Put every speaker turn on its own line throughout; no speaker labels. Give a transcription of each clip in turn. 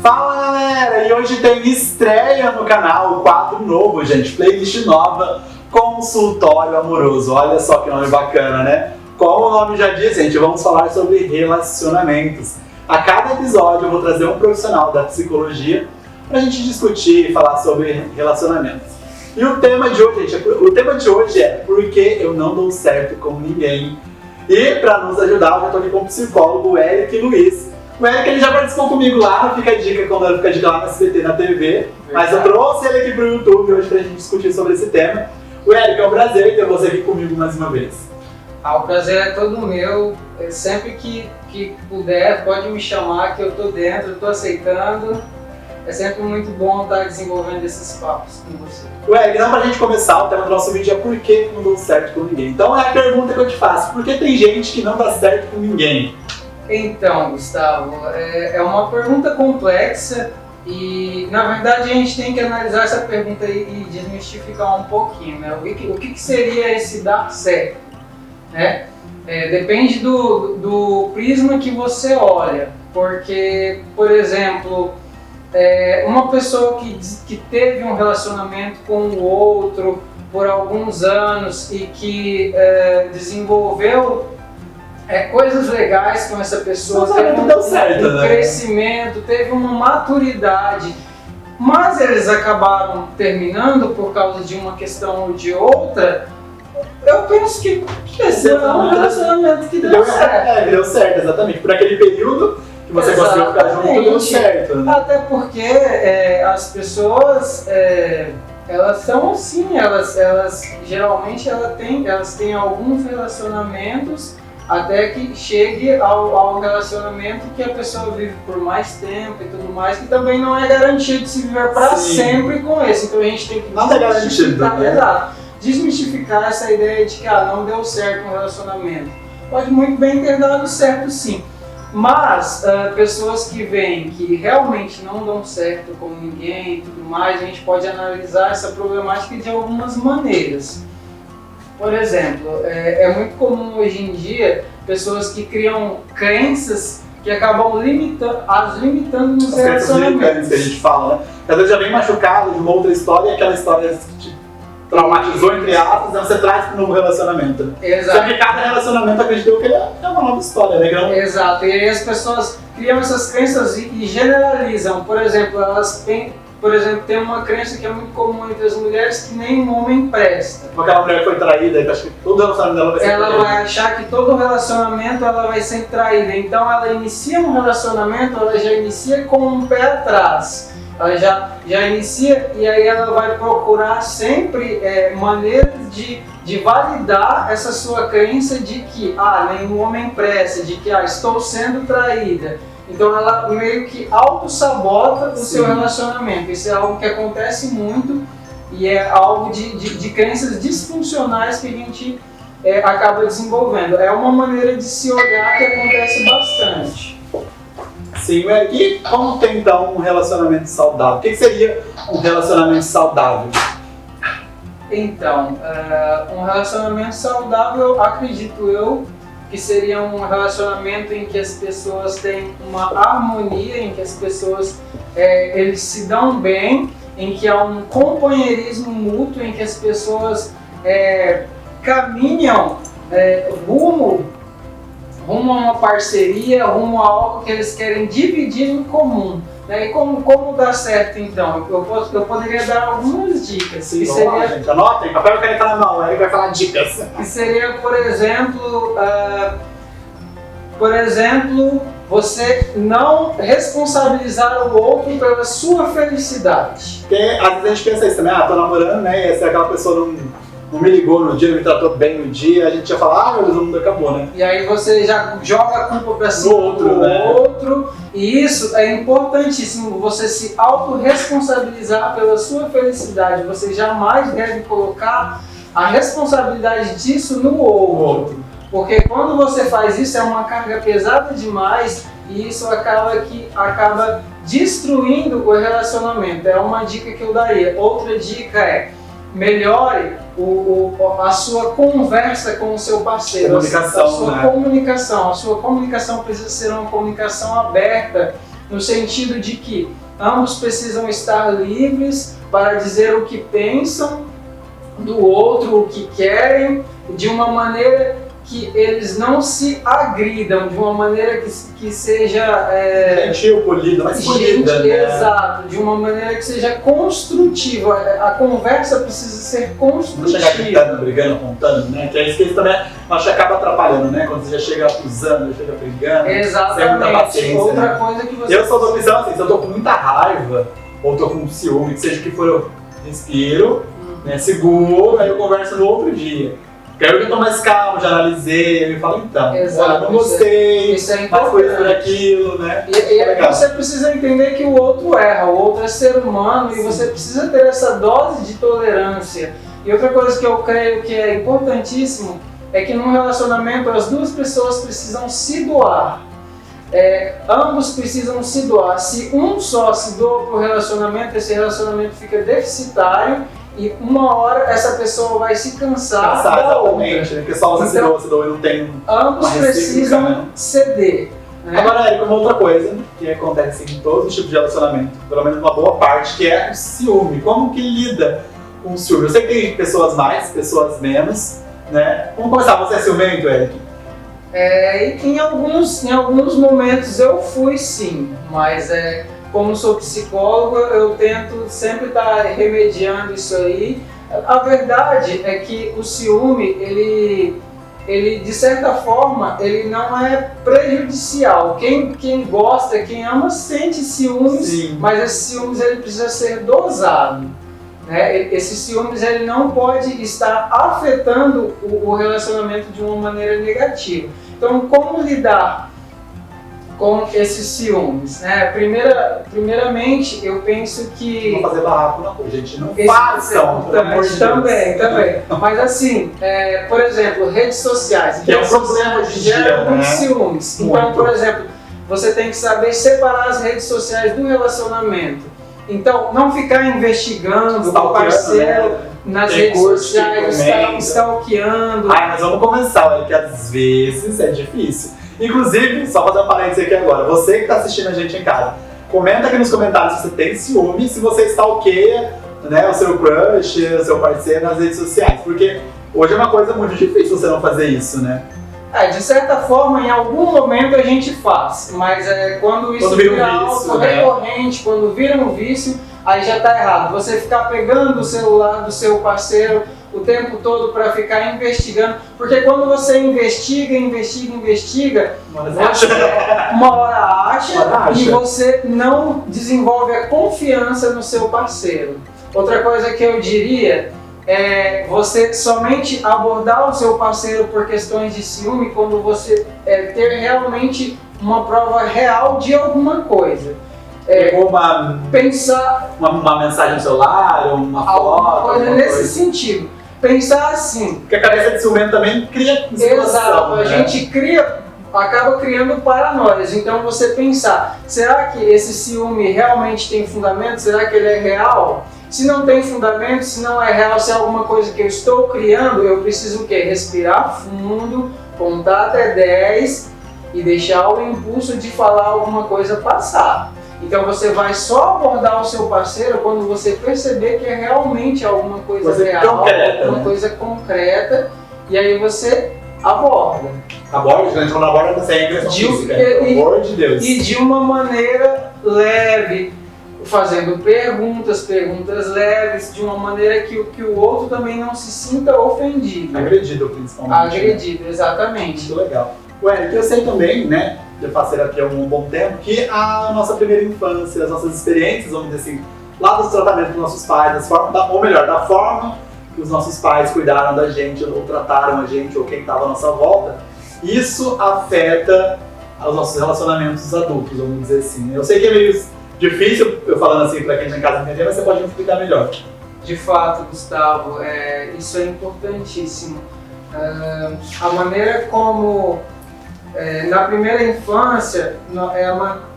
Fala galera, e hoje tem estreia no canal, quadro novo, gente, playlist nova, Consultório Amoroso. Olha só que nome bacana, né? Como o nome já diz, gente, vamos falar sobre relacionamentos. A cada episódio eu vou trazer um profissional da psicologia pra gente discutir e falar sobre relacionamentos. E o tema de hoje, gente, é por que eu não dou certo com ninguém. E para nos ajudar, eu já estou aqui com o psicólogo Eric Luiz. O Eric ele já participou comigo lá, Fica a Dica, quando ele Fica a Dica lá na SBT, na TV. Mas eu trouxe ele aqui pro YouTube hoje pra gente discutir sobre esse tema. O Eric, é um prazer ter você aqui comigo mais uma vez.
O prazer é todo meu. Sempre que puder, pode me chamar que eu tô dentro, eu tô aceitando. É sempre muito bom estar desenvolvendo esses papos com você.
O Eric, então pra gente começar, o tema do nosso vídeo é por que não dou certo com ninguém. Então é a pergunta que eu te faço, por que tem gente que não dá certo com ninguém?
Então, Gustavo, é uma pergunta complexa e, na verdade, a gente tem que analisar essa pergunta e desmistificar um pouquinho, né? O que seria esse dar certo, né? Depende do prisma que você olha, porque, por exemplo, uma pessoa que teve um relacionamento com o outro por alguns anos e que desenvolveu coisas legais com essa pessoa, teve um crescimento, teve uma maturidade, mas eles acabaram terminando por causa de uma questão ou de outra. Eu penso que esse é um relacionamento que deu certo.
Deu certo, exatamente. Por aquele período que você conseguiu ficar junto, deu certo. Né?
Até porque as pessoas, elas são assim, elas geralmente elas têm alguns relacionamentos até que chegue ao relacionamento que a pessoa vive por mais tempo e tudo mais, que também não é garantido de se viver para sempre com esse. Então a gente tem que desmistificar essa ideia de que não deu certo um relacionamento. Pode muito bem ter dado certo sim, mas pessoas que veem que realmente não dão certo com ninguém e tudo mais, a gente pode analisar essa problemática de algumas maneiras. Por exemplo, é muito comum hoje em dia pessoas que criam crenças que acabam limitando nos relacionamentos.
Que a gente fala, né? Às vezes já vem machucado de uma outra história e aquela história que te traumatizou, entre aspas, então você traz para um novo relacionamento.
Exato.
Só que cada relacionamento, acredito eu, que é uma nova história, né?
Exato, e aí as pessoas criam essas crenças e generalizam. Por exemplo, tem uma crença que é muito comum entre as mulheres, que nenhum homem presta.
Porque aquela mulher foi traída, então acho que todo relacionamento dela vai ser
traída. Ela vai achar que todo relacionamento ela vai ser traída. Então ela inicia um relacionamento, ela já inicia com um pé atrás. Ela já inicia e aí ela vai procurar sempre maneiras de validar essa sua crença de que nenhum homem presta, de que estou sendo traída. Então ela meio que auto-sabota o seu relacionamento. Isso é algo que acontece muito e é algo de crenças disfuncionais que a gente acaba desenvolvendo. É uma maneira de se olhar que acontece bastante.
Sim, e como tem então um relacionamento saudável? O que seria um relacionamento saudável?
Então, um relacionamento saudável, acredito eu, que seria um relacionamento em que as pessoas têm uma harmonia, em que as pessoas eles se dão bem, em que há um companheirismo mútuo, em que as pessoas caminham rumo a uma parceria, rumo a algo que eles querem dividir em comum. E como dá certo então? Eu poderia dar algumas dicas.
Sim, gente, anotem, papel e caneta na mão, aí vai falar dicas.
Que seria, por exemplo, você não responsabilizar o outro pela sua felicidade.
Porque às vezes a gente pensa isso também, tô namorando, né? E se aquela pessoa não me ligou no dia, não me tratou bem no dia, a gente ia falar, meu Deus, o mundo acabou, né?
E aí você já joga a culpa pra cima do outro. E isso é importantíssimo, você se autorresponsabilizar pela sua felicidade. Você jamais deve colocar a responsabilidade disso no outro. Porque quando você faz isso é uma carga pesada demais e isso acaba destruindo o relacionamento. É uma dica que eu daria. Outra dica é: melhore a sua conversa com o seu parceiro,
comunicação,
a sua comunicação. A sua comunicação precisa ser uma comunicação aberta, no sentido de que ambos precisam estar livres para dizer o que pensam do outro, o que querem, de uma maneira que eles não se agridam, de uma maneira que seja...
gentil, polida, mas polida, né?
Exato, de uma maneira que seja construtiva. A conversa precisa ser construtiva.
Não chegar gritando, brigando, apontando, né? Que é isso que também acho que acaba atrapalhando, né? Quando você já chega acusando, já chega brigando.
Exatamente.
Sem muita paciência,
outra
né?
coisa que você...
Eu sou da opção assim, se eu tô com muita raiva, ou tô com ciúme, que seja o que for, eu respiro, né? Seguro, aí eu converso no outro dia. Porque aí eu já tô mais calmo, já analisei, aí eu falo, então, olha, não gostei,
isso é
mas foi
importante.
por aquilo, né?
E aí você precisa entender que o outro erra, o outro é ser humano e você precisa ter essa dose de tolerância. E outra coisa que eu creio que é importantíssimo é que num relacionamento as duas pessoas precisam se doar. Ambos precisam se doar. Se um só se doa para o relacionamento, esse relacionamento fica deficitário. E uma hora essa pessoa vai se cansar da outra.
Exatamente, né? Porque só você
Então,
se doa e não tem
ambos precisam
né?
ceder. Né?
Agora, Érico, uma outra coisa que acontece em todos os tipos de relacionamento, pelo menos uma boa parte, que é o ciúme. Como que lida com o ciúme? Eu sei que tem pessoas mais, pessoas menos, né? Vamos começar, você é ciumento, Érico?
Em alguns momentos eu fui sim, mas como sou psicólogo, eu tento sempre estar remediando isso aí. A verdade é que o ciúme, ele de certa forma, ele não é prejudicial. Quem gosta, quem ama, sente ciúmes,
Sim.
mas esse ciúmes ele precisa ser dosado. Né? Esse ciúmes ele não pode estar afetando o relacionamento de uma maneira negativa. Então, como lidar com esses ciúmes, né? Primeiramente, eu penso que...
Não fazer barraco na rua, gente. Não façam, pelo amor de Deus.
Também. Mas assim, por exemplo, redes sociais.
Que é um problema hoje em dia, né?
Ciúmes. Então,
Muito.
por exemplo, você tem que saber separar as redes sociais do relacionamento. Então, não ficar investigando o parceiro,
né?
nas
Tem
redes
curte,
sociais,
comenta.
stalkeando.
Mas vamos começar, que às vezes é difícil. Inclusive, só fazer um parênteses aqui agora, você que está assistindo a gente em casa, comenta aqui nos comentários se você tem ciúme, se você stalkeia, né, o seu crush, o seu parceiro nas redes sociais, porque hoje é uma coisa muito difícil você não fazer isso, né?
De certa forma, em algum momento a gente faz, mas quando isso
vira
vira
um vício,
algo
né?
recorrente, quando vira um vício, aí já está errado. Você ficar pegando o celular do seu parceiro o tempo todo para ficar investigando, porque quando você investiga, uma hora acha e você não desenvolve a confiança no seu parceiro. Outra coisa que eu diria é você somente abordar o seu parceiro por questões de ciúme quando você ter realmente uma prova real de alguma coisa.
Pegou uma mensagem no celular, uma foto,
alguma coisa
alguma
nesse
coisa.
sentido. Pensar assim.
Porque a cabeça de ciumento também cria
Exato,
né?
a gente acaba criando paranoias. Então você pensar, será que esse ciúme realmente tem fundamento? Será que ele é real? Se não tem fundamento, se não é real, se é alguma coisa que eu estou criando, eu preciso o quê? Respirar fundo, contar até 10 e deixar o impulso de falar alguma coisa passar. Então você vai só abordar o seu parceiro quando você perceber que é realmente alguma coisa real, alguma coisa concreta, e aí você aborda.
Aborda, gente, quando aborda você é agressão física, pelo amor de Deus.
E de uma maneira leve, fazendo perguntas leves, de uma maneira que o outro também não se sinta ofendido.
Agredido, principalmente.
Agredido, exatamente.
Muito legal. O Érico, eu sei também, né, eu faço terapia há um bom tempo, que a nossa primeira infância, as nossas experiências, vamos dizer assim, lá dos tratamentos dos nossos pais, ou melhor, da forma que os nossos pais cuidaram da gente, ou trataram a gente, ou quem estava à nossa volta, isso afeta os nossos relacionamentos adultos, vamos dizer assim. Eu sei que é meio difícil, eu falando assim para quem está em casa entender, mas você pode me explicar melhor.
De fato, Gustavo, isso é importantíssimo. A maneira como na primeira infância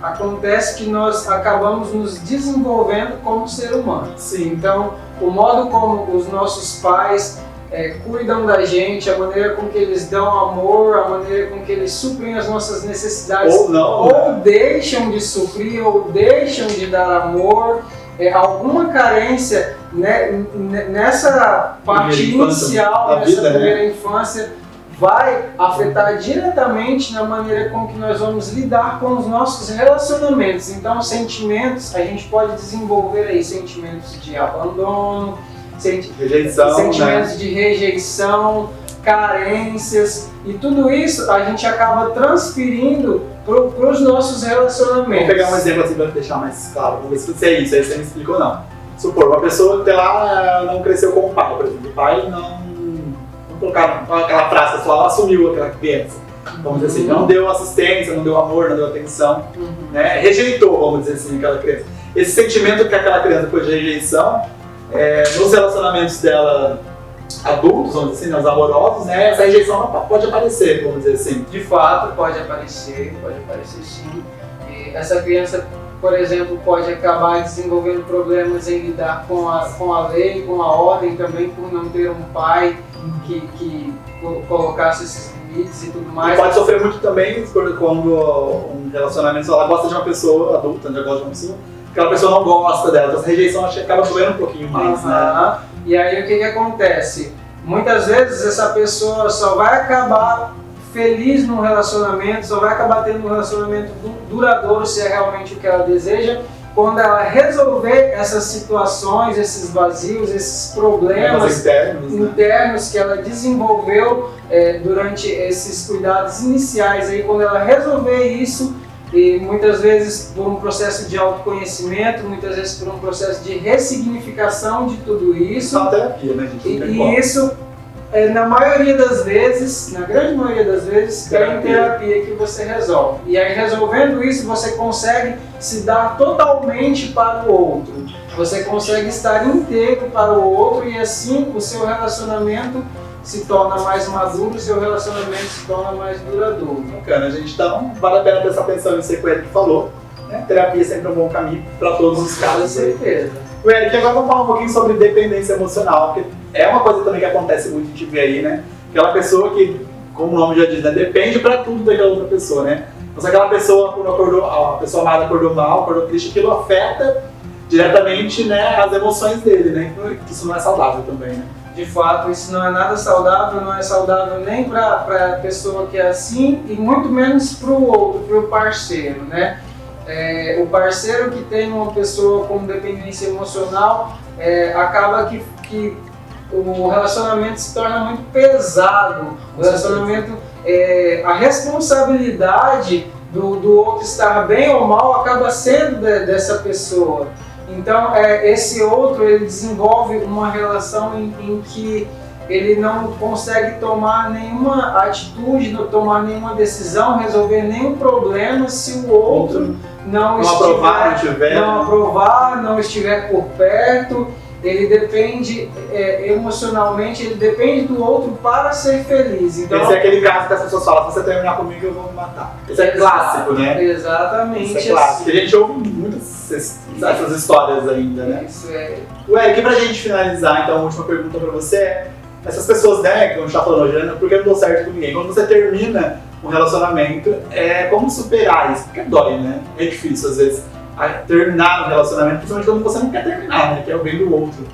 acontece que nós acabamos nos desenvolvendo como ser humano.
Sim.
Então, o modo como os nossos pais cuidam da gente, a maneira com que eles dão amor, a maneira com que eles suprem as nossas necessidades,
ou não,
ou deixam de suprir, ou deixam de dar amor, alguma carência, né, nessa parte inicial, nessa primeira infância, vai afetar diretamente na maneira com que nós vamos lidar com os nossos relacionamentos. Então, sentimentos, a gente pode desenvolver aí sentimentos de abandono, sentimentos, né, de rejeição, carências, e tudo isso a gente acaba transferindo para os nossos relacionamentos.
Vou pegar um exemplo assim para deixar mais claro, vamos ver se é isso, aí você me explica ou não. Supor, uma pessoa até lá não cresceu com o pai, por exemplo, o pai não colocar aquela frase pessoal, assumiu aquela criança, vamos dizer assim, não deu assistência, não deu amor, não deu atenção, né? Rejeitou, vamos dizer assim, aquela criança. Esse sentimento que aquela criança foi de rejeição, nos relacionamentos dela adultos, vamos dizer assim, os amorosos, né? Essa rejeição pode aparecer, vamos dizer assim.
De fato, pode aparecer sim. E essa criança, por exemplo, pode acabar desenvolvendo problemas em lidar com a lei, com a ordem, também por não ter um pai que colocasse esses limites e tudo mais.
E pode sofrer muito também quando um relacionamento, ela gosta de uma pessoa adulta, já gosta de uma pessoa, aquela pessoa não gosta dela, então essa rejeição acho que acaba doendo um pouquinho mais, né?
E aí o que acontece? Muitas vezes essa pessoa só vai acabar feliz no relacionamento, só vai acabar tendo um relacionamento duradouro, se é realmente o que ela deseja, quando ela resolver essas situações, esses vazios, esses problemas internos que ela desenvolveu durante esses cuidados iniciais. Aí, quando ela resolver isso, e muitas vezes por um processo de autoconhecimento, muitas vezes por um processo de ressignificação de tudo isso.
É uma terapia, né, gente?
E isso, na maioria das vezes, na grande maioria das vezes, é em terapia que você resolve. E aí, resolvendo isso, você consegue se dar totalmente para o outro. Você consegue estar inteiro para o outro e assim o seu relacionamento se torna mais maduro, o seu relacionamento se torna mais duradouro.
Bacana, gente. Então, vale a pena prestar atenção nisso que o Eric falou. Né? Terapia é sempre um bom caminho para todos os casos.
Com certeza.
O Eric, agora vamos falar um pouquinho sobre dependência emocional, porque é uma coisa também que acontece muito, a gente vê aí, né? Aquela pessoa que, como o nome já diz, né? Depende para tudo daquela outra pessoa, né? Então, se aquela pessoa, quando a pessoa amada acordou mal, acordou triste, aquilo afeta diretamente, né, as emoções dele, né? Isso não é saudável também, né?
De fato, isso não é nada saudável, não é saudável nem para a pessoa que é assim e muito menos para o outro, para o parceiro, né? O parceiro que tem uma pessoa com dependência emocional, acaba que o relacionamento se torna muito pesado. O relacionamento, a responsabilidade do outro estar bem ou mal acaba sendo dessa pessoa. Então, esse outro, ele desenvolve uma relação em que ele não consegue tomar nenhuma atitude, não tomar nenhuma decisão, resolver nenhum problema se o outro não aprovar, não estiver por perto. Ele depende emocionalmente, ele depende do outro para ser feliz. Então,
esse é aquele caso que as pessoas falam: se você terminar comigo, eu vou me matar. Esse é clássico, né?
Exatamente.
Esse é clássico. Assim. A gente ouve muitas essas histórias ainda, né?
Isso é.
Ué, pra gente finalizar, então, a última pergunta pra você é: essas pessoas, né, que a gente tá falando hoje, né, porque não deu certo com ninguém. Quando você termina um relacionamento, como superar isso? Porque dói, né? É difícil, às vezes, terminar um relacionamento, principalmente quando você não quer terminar, né? Que é o bem do outro.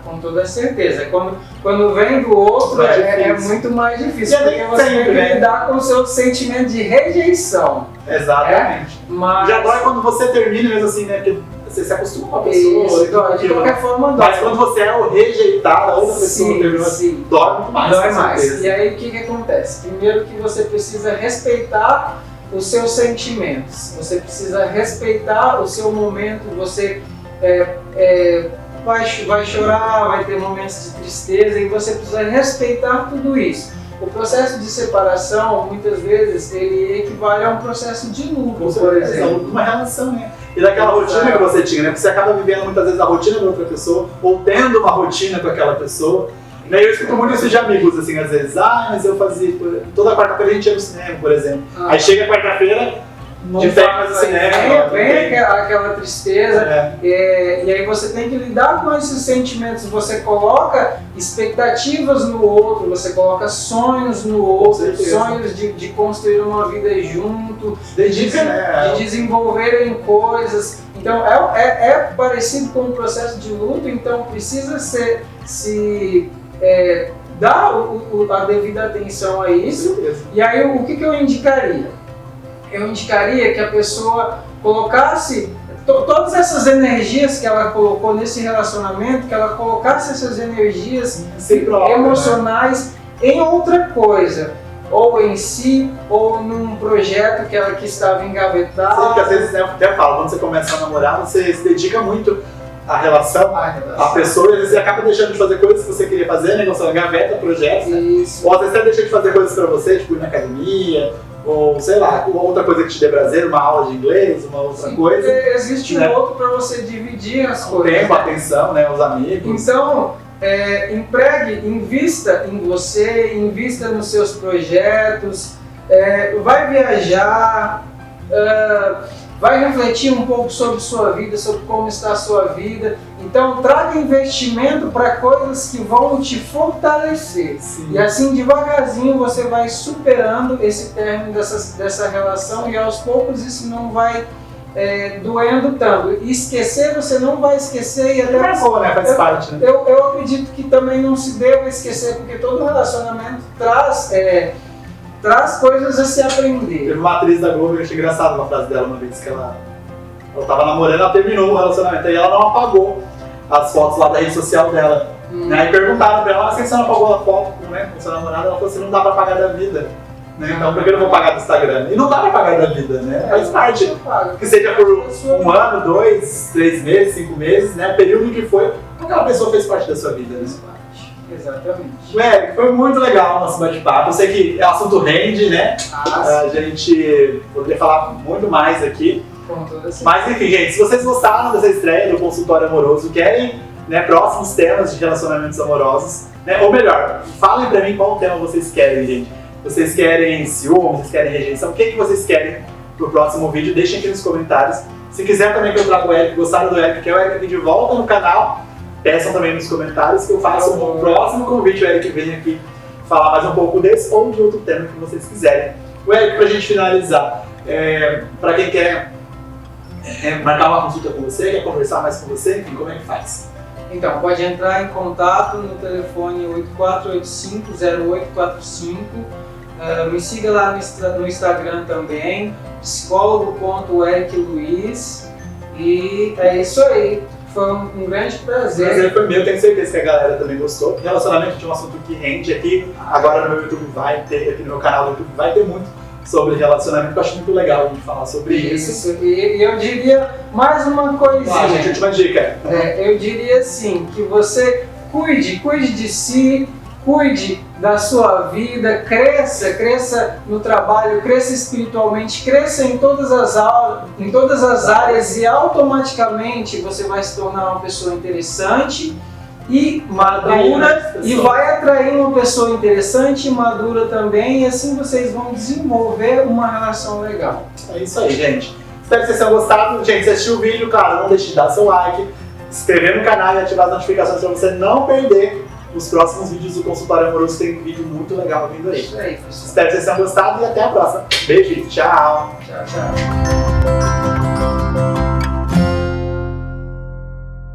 Com toda certeza. Quando vem do outro, é muito mais difícil. Porque você tem que lidar com o seu sentimento de rejeição.
Exatamente.
Mas...
já dói quando você termina mesmo assim, né? Porque você se acostuma com a pessoa.
Isso, de qualquer forma dói.
Mas quando você é o rejeitado, a outra pessoa termina, dói muito mais.
Dói mais. E aí o que acontece? Primeiro que você precisa respeitar os seus sentimentos. Você precisa respeitar o seu momento. Você vai chorar, vai ter momentos de tristeza e você precisa respeitar tudo isso. O processo de separação, muitas vezes, ele equivale a um processo de luto, por exemplo.
Uma relação, né? E daquela rotina que você tinha, né? Porque você acaba vivendo muitas vezes a rotina da outra pessoa, ou tendo uma rotina com aquela pessoa. E aí eu escuto muito isso de amigos, assim, às vezes: mas eu fazia, toda quarta-feira a gente ia no cinema, por exemplo. Aí chega quarta-feira, de forma assim, né?
Vem aquela tristeza, e aí você tem que lidar com esses sentimentos. Você coloca expectativas no outro, você coloca sonhos no outro, sonhos de construir uma vida junto, de desenvolverem coisas. Então é parecido com o processo de luto, então precisa dar a devida atenção a isso. E aí o que eu indicaria? Eu indicaria que a pessoa colocasse todas essas energias que ela colocou nesse relacionamento, que ela colocasse essas energias emocionais em outra coisa, ou em si, ou num projeto que estava engavetado.
Sim, porque às vezes, até falo, quando você começa a namorar, você se dedica muito à relação, à pessoa, e às vezes você acaba deixando de fazer coisas que você queria fazer, né? Você engaveta projetos, né? Ou às vezes você deixa de fazer coisas pra você, tipo ir na academia, ou sei lá, outra coisa que te dê prazer, uma aula de inglês, uma outra coisa.
Existe um outro para você dividir as coisas.
O tempo, a atenção, né, os amigos.
Então, invista em você, invista nos seus projetos, vai viajar, vai refletir um pouco sobre sua vida, sobre como está a sua vida. Então, traga investimento para coisas que vão te fortalecer.
Sim.
E assim, devagarzinho, você vai superando esse término dessa relação e aos poucos isso não vai doendo tanto. E esquecer, você não vai esquecer e até
faz parte, né?
Eu acredito que também não se deva esquecer, porque todo relacionamento traz coisas a se aprender.
Teve uma atriz da Globo, eu achei engraçado uma frase dela uma vez, que ela tava namorando, ela terminou o relacionamento, aí ela não apagou as fotos lá da rede social dela. Aí perguntaram pra ela, assim, você não apagou a foto com seu namorado? Ela falou assim, não dá pra apagar da vida. Né? Então por que eu não vou pagar do Instagram? E não dá pra pagar da vida, né? Faz parte. Que seja por 1 ano, 2, 3 meses, 5 meses, né? O período que foi, aquela pessoa fez parte da sua vida, né?
Exatamente.
Eric, foi muito legal o nosso bate-papo. Eu sei que o assunto rende, né? A gente poderia falar muito mais aqui. Mas enfim, gente, se vocês gostaram dessa estreia do Consultório Amoroso, querem, né, próximos temas de relacionamentos amorosos, né? Ou melhor, falem pra mim qual tema vocês querem, gente. Vocês querem ciúme, vocês querem rejeição? O que vocês querem pro próximo vídeo? Deixem aqui nos comentários. Se quiser também que eu traga o Eric, gostaram do Eric, que é o Eric aqui de volta no canal, peçam também nos comentários que eu faço um próximo convite. O Eric vem aqui falar mais um pouco desse ou de outro tema que vocês quiserem. O Eric, pra gente finalizar, pra quem quer marcar uma consulta com você, quer conversar mais com você, enfim, como é que faz?
Então, pode entrar em contato no telefone 8485-0845. Me siga lá no Instagram também, psicólogo.ericluiz. E é isso aí. Foi um grande prazer. O prazer
foi meu, tenho certeza que a galera também gostou. Relacionamento é um assunto que rende aqui. Agora no meu YouTube vai ter, aqui no meu canal do YouTube vai ter muito sobre relacionamento. Eu acho muito legal a gente falar sobre isso.
E eu diria mais uma coisinha.
Gente, última dica.
Eu diria assim, que você cuide de si, cuide da sua vida, cresça no trabalho, cresça espiritualmente, cresça em todas as áreas e automaticamente você vai se tornar uma pessoa interessante e madura e vai atrair uma pessoa interessante e madura também, e assim vocês vão desenvolver uma relação legal.
É isso aí, gente. Espero que vocês tenham gostado. Gente, se assistiu o vídeo, claro, não deixe de dar seu like, se inscrever no canal e ativar as notificações para você não perder os próximos vídeos do Consultório Amoroso. Tem um vídeo muito legal vindo aí.
Isso aí, pessoal.
Espero que vocês tenham gostado e até a próxima. Beijo, tchau!
Tchau, tchau.